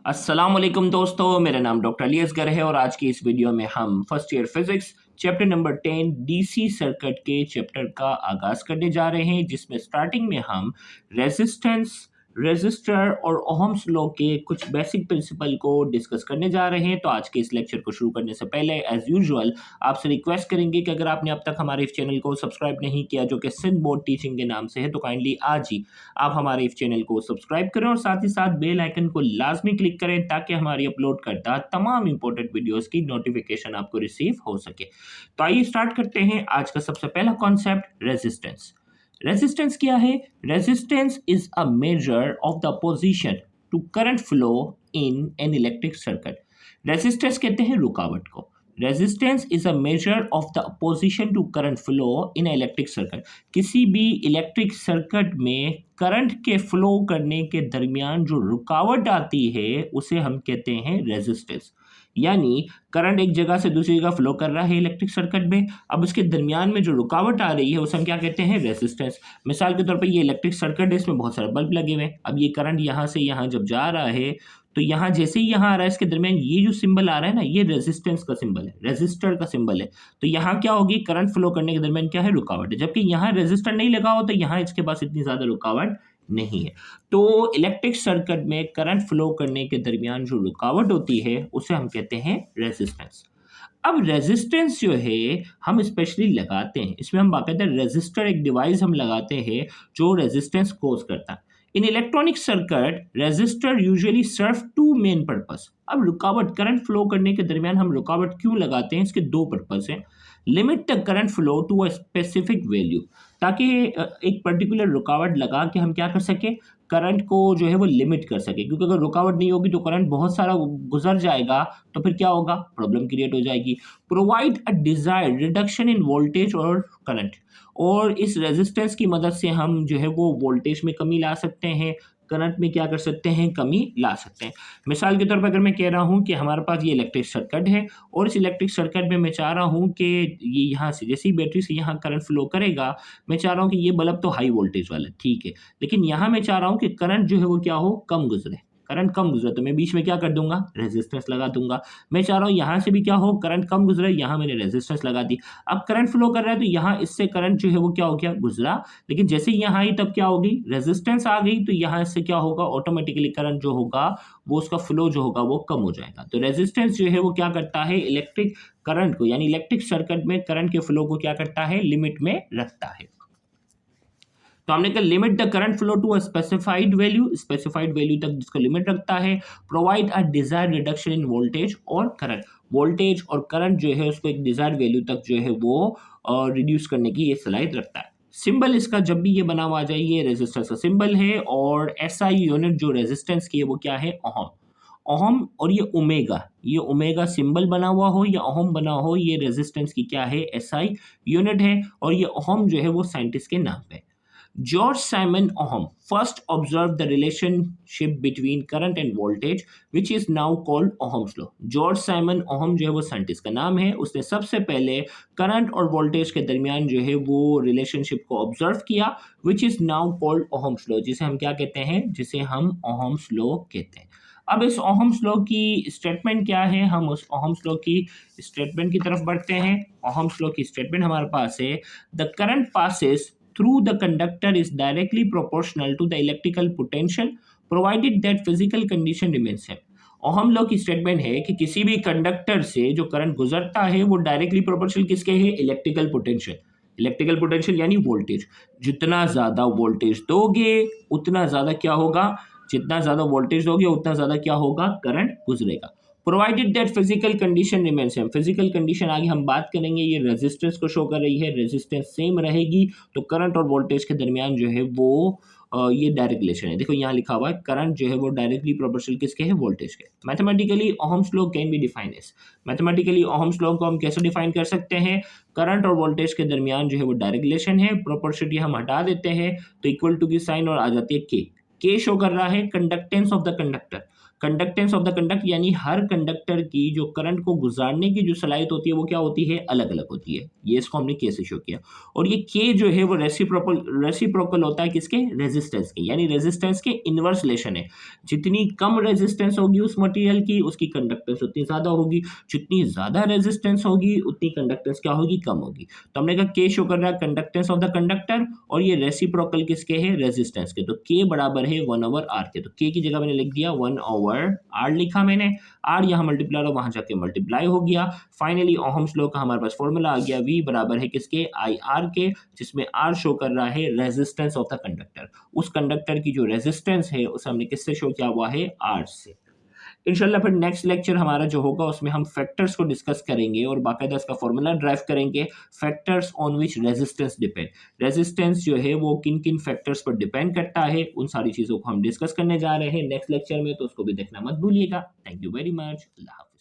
अस्सलाम वालेकुम दोस्तों, मेरा नाम डॉक्टर अली असगर है और आज की इस वीडियो में हम first year physics chapter number 10 DC circuit के चैप्टर का आगाज करने जा रहे हैं, जिसमें स्टार्टिंग में हम रेजिस्टेंस, रेजिस्टर और ओहम्स लॉ के कुछ बेसिक प्रिंसिपल को डिस्कस करने जा रहे हैं। तो आज के इस लेक्चर को शुरू करने से पहले एज यूजुअल आपसे रिक्वेस्ट करेंगे कि अगर आपने अब तक हमारे इस चैनल को सब्सक्राइब नहीं किया, जो कि सिंध बोर्ड टीचिंग के नाम से है, तो काइंडली आज ही आप हमारे इस चैनल को सब्सक्राइब करें और साथ ही साथ बेल आइकन को लाजमी क्लिक करें ताकि हमारी अपलोड करता तमाम इंपॉर्टेंट वीडियोस की नोटिफिकेशन आपको रिसीव हो सके। तो आइए स्टार्ट करते हैं। आज का सबसे पहला कॉन्सेप्ट रेजिस्टेंस। रेजिस्टेंस क्या है? Resistance is a measure of the position to current flow in an electric circuit. Resistance कहते हैं रुकावट को। Resistance is a measure of the opposition to current flow in electric circuit. किसी भी electric circuit में current के flow करने के दरमियान जो रुकावट आती है उसे हम कहते हैं रेजिस्टेंस। यानी करंट एक जगह से दूसरी जगह फ्लो कर रहा है इलेक्ट्रिक सर्किट में, अब उसके दरमियान में जो रुकावट आ रही है उसे हम क्या कहते हैं? रेजिस्टेंस। मिसाल के तौर पर ये इलेक्ट्रिक सर्किट है, इसमें बहुत सारे बल्ब लगे हुए हैं। अब ये करंट यहाँ से यहाँ जब जा रहा है तो यहाँ जैसे ही यहाँ आ रहा है, इसके दरमियान ये जो सिंबल आ रहा है ना, ये रेजिस्टेंस का सिंबल है, रेजिस्टर का सिंबल है। तो यहाँ क्या होगी? करंट फ्लो करने के दरमियान क्या है? रुकावट है। जबकि यहाँ रेजिस्टर नहीं लगा हो तो यहाँ इसके पास इतनी ज्यादा रुकावट नहीं है। तो इलेक्ट्रिक सर्किट में करंट फ्लो करने के दरमियान जो रुकावट होती है उसे हम कहते हैं रेजिस्टेंस। अब रेजिस्टेंस जो है हम स्पेशली लगाते हैं, इसमें हम बाकायदा रेजिस्टर एक डिवाइस हम लगाते हैं जो रेजिस्टेंस कोज करता है। In electronic circuit resistor usually serve two main purpose. अब रुकावट करंट फ्लो करने के दरमियान हम रुकावट क्यों लगाते हैं? इसके दो पर्पस हैं। Limit the current flow to a specific value, ताकि एक पर्टिकुलर रुकावट लगा के हम क्या कर सके? करंट को जो है वो लिमिट कर सके। क्योंकि अगर रुकावट नहीं होगी तो करंट बहुत सारा गुजर जाएगा, तो फिर क्या होगा? प्रॉब्लम क्रिएट हो जाएगी। Provide a desired reduction in voltage और करंट, और इस रेजिस्टेंस की मदद से हम जो है वो वोल्टेज में कमी ला सकते हैं, करंट में क्या कर सकते हैं? कमी ला सकते हैं। मिसाल के तौर पर अगर मैं कह रहा हूं कि हमारे पास ये इलेक्ट्रिक सर्किट है और इस इलेक्ट्रिक सर्किट में मैं चाह रहा हूं कि ये यहाँ से जैसे ही बैटरी से यहाँ करंट फ्लो करेगा, मैं चाह रहा हूं कि ये बल्ब तो हाई वोल्टेज वाला, ठीक है, लेकिन यहाँ मैं चाह रहा हूं कि करंट जो है वो क्या हो? कम गुजरे। करंट कम गुजरे तो मैं बीच में क्या कर दूंगा? रेजिस्टेंस लगा दूंगा। मैं चाह रहा हूँ यहाँ से भी क्या हो? करंट कम गुजरे, यहाँ मैंने रेजिस्टेंस लगा दी। अब करंट फ्लो कर रहा है तो यहाँ इससे करंट जो है वो क्या हो गया? गुजरा। लेकिन जैसे ही यहाँ आई तब क्या होगी? रेजिस्टेंस आ गई, तो यहाँ इससे क्या होगा? ऑटोमेटिकली करंट जो होगा वो उसका फ्लो जो होगा वो कम हो जाएगा। तो रेजिस्टेंस जो है वो क्या करता है? इलेक्ट्रिक करंट को, यानी इलेक्ट्रिक सर्किट में करंट के फ्लो को क्या करता है? लिमिट में रखता है। तो हमने कहा limit the current flow to a specified value, specified value तक जिसको लिमिट रखता है। Provide a desired reduction in voltage और करंट, वोल्टेज और करंट जो है उसको एक डिजायर्ड वैल्यू तक जो है वो रिड्यूस करने की ये सलाहियत रखता है। सिंबल इसका जब भी ये बना हुआ आ जाए, ये रेजिस्टेंस का सिंबल है, और एसआई यूनिट जो रेजिस्टेंस की है वो क्या है? ओहम। ओहम और ये ओमेगा सिंबल बना हुआ हो या ओहम बना हो, ये रेजिस्टेंस की क्या है? एसआई यूनिट है, और ये ओहम जो है वो साइंटिस्ट के नाम पे। George Simon Ohm first observed the relationship between current and voltage, which is now called Ohm's law. George Simon Ohm जो है वो साइंटिस्ट का नाम है, उसने सबसे पहले करंट और वोल्टेज के दरमियान जो है वो रिलेशनशिप को ऑब्जर्व किया, which is now called Ohm's law, जिसे हम क्या कहते हैं? जिसे हम Ohm's law कहते हैं। अब इस Ohm's law की स्टेटमेंट क्या है? हम उस Ohm's law की स्टेटमेंट की तरफ बढ़ते हैं। Ohm's law की स्टेटमेंट हमारे पास है, the current passes through the conductor is directly proportional to the electrical potential provided that physical condition remains same. Ohm law की स्टेटमेंट है कि किसी भी कंडक्टर से जो करंट गुजरता है वो डायरेक्टली प्रोपोर्शनल किसके है? Electrical potential. इलेक्ट्रिकल पोटेंशियल यानी वोल्टेज। जितना ज्यादा वोल्टेज दोगे उतना ज्यादा क्या होगा? जितना ज्यादा वोल्टेज दोगे उतना ज्यादा क्या होगा? करंट गुजरेगा। Provided that physical condition remain same, physical condition आगे हम बात करेंगे, ये रेजिस्टेंस को शो कर रही है, रेजिस्टेंस सेम रहेगी तो करंट और वोल्टेज के दरमियान जो है वो ये डायरेक्ट रिलेशन है। देखो यहाँ लिखा हुआ है करंट जो है वो डायरेक्टली प्रोपोर्शनल किसके है? वोल्टेज के। Mathematically Ohm's law can be defined as, mathematically Ohm's law को हम कैसे डिफाइन कर सकते हैं? करंट और वोल्टेज के दरमियान जो है वो डायरेक्ट रिलेशन है, प्रोपोर्शनलिटी हम हटा देते हैं तो इक्वल टू की साइन और आ जाती है के शो कर रहा है conductance of the conductor. Conductance of the conduct यानी हर कंडक्टर की जो करंट को गुजारने की जो सलाहियत होती है वो क्या होती है, अलग अलग होती है। ये इसको हमने के से शो किया। और ये के जो है वो रेसिप्रोकल होता है किसके, रेजिस्टेंस के, यानी रेजिस्टेंस के इनवर्स रिलेशन है। जितनी कम रेजिस्टेंस होगी उस मटेरियल की, उसकी कंडक्टेंस उतनी ज्यादा होगी, जितनी ज्यादा रेजिस्टेंस होगी उतनी कंडक्टेंस क्या होगी, कम होगी। तो हमने कहा के शो कर रहा है कंडक्टेंस ऑफ द कंडक्टर, और ये रेसिप्रोकल किसके है, रेजिस्टेंस के। तो के बराबर है 1/r के। तो के की जगह मैंने लिख दिया 1/r लिखा मैंने, r यहाँ मल्टीप्लाई और वहां जाके मल्टीप्लाई हो गया। फाइनली ओहम्स लॉ का हमारे पास फॉर्मूला आ गया, v बराबर है किसके, आई आर के, जिसमें r शो कर रहा है रेजिस्टेंस ऑफ द कंडक्टर। उस कंडक्टर की जो रेजिस्टेंस है उसे हमने किससे शो किया हुआ है, r से। इंशाल्लाह फिर नेक्स्ट लेक्चर हमारा जो होगा उसमें हम फैक्टर्स को डिस्कस करेंगे और बाकायदा इसका फॉर्मूला ड्राइव करेंगे, factors on which resistance depend. Resistance जो है वो किन किन फैक्टर्स पर डिपेंड करता है, उन सारी चीज़ों को हम डिस्कस करने जा रहे हैं नेक्स्ट लेक्चर में, तो उसको भी देखना मत भूलिएगा। Thank you very much. अल्लाह हाफ़िज़।